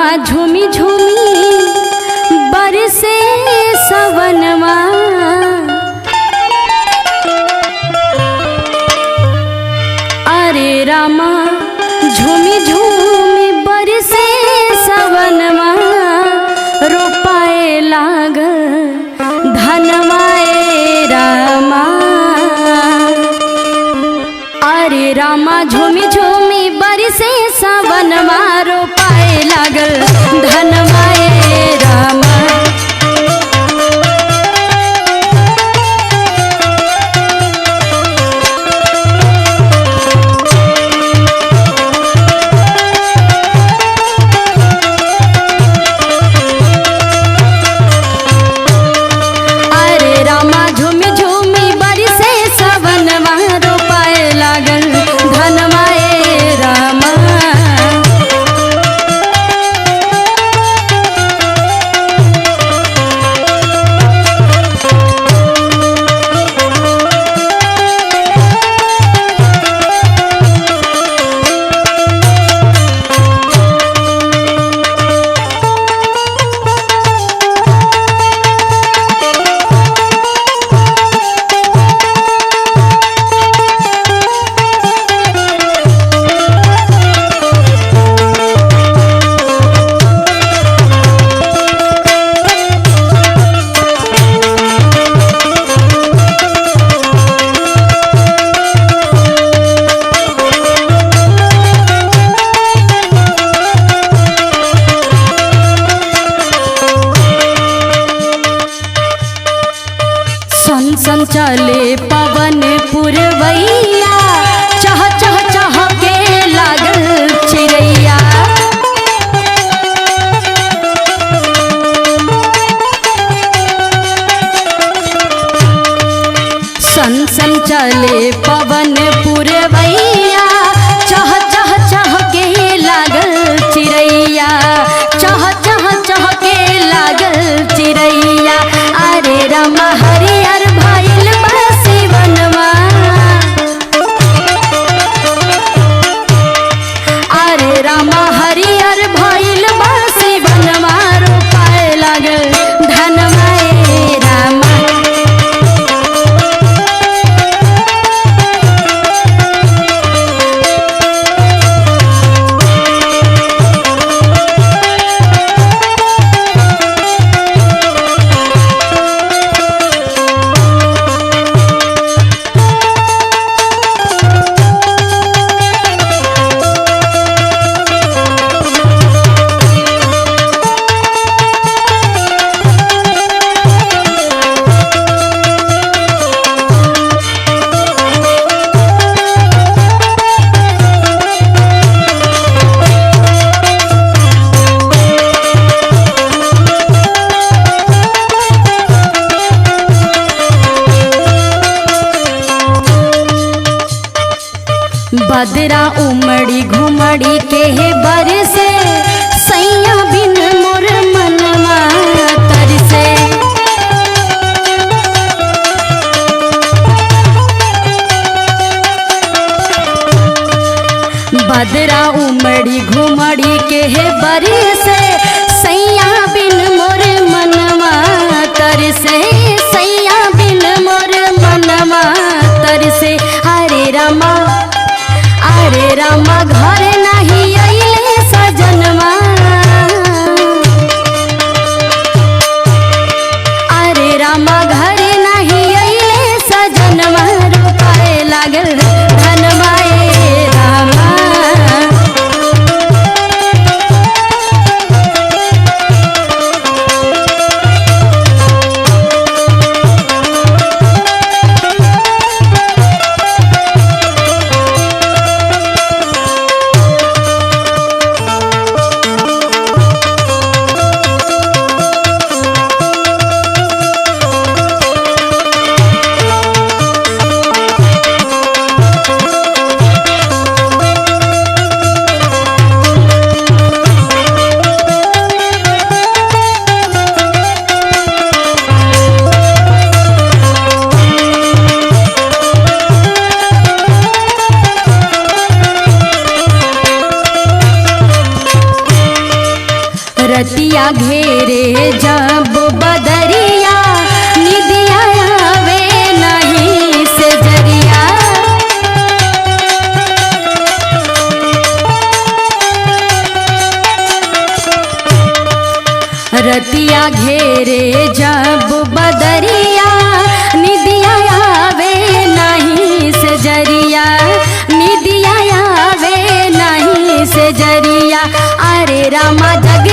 झूमी झूमी बरसे सवनमा, अरे रामा झूमी झूमी बरसे सवनमा, रोपाए लाग धनवाए रामा। अरे रामा झूमी झूमी बरसे सवनमा, रोपाए लागल धनवाए रामा। सन चले पवन पुरवैया, चह चह चह के लागल चिड़ैया। सन सन चले पवन पुरवैया, चह चह चह के लागल चिड़ैया, चह चह चह के लागल चिड़ैया। अरे रामा हरियर भइल बासी बनवा, अरे रामा हरियर भइल बासी बनवा, रोपाए लागल धनवाए रामा। बदरा उमड़ी घुमड़ी के बरसे, सैया बिन मोर मनवा तरसे। बदरा उमड़ी घुमड़ी के बरसे, सैया बिन मोर मनवा तरसे, सैया बिन मोर मनवा तरसे। अरे रामा, अरे रामा घर नहीं अइले सजनवा, अरे रामा घर नहीं अइले सजनवा, रोपाए लागल धनवाए रामा। रतिया घेरे जब बदरिया निदिया आवे नहीं से जरिया। रतिया घेरे जब बदरिया निदिया आवे नहीं से जरिया, निदिया आवे नहीं से जरिया। अरे रामा जग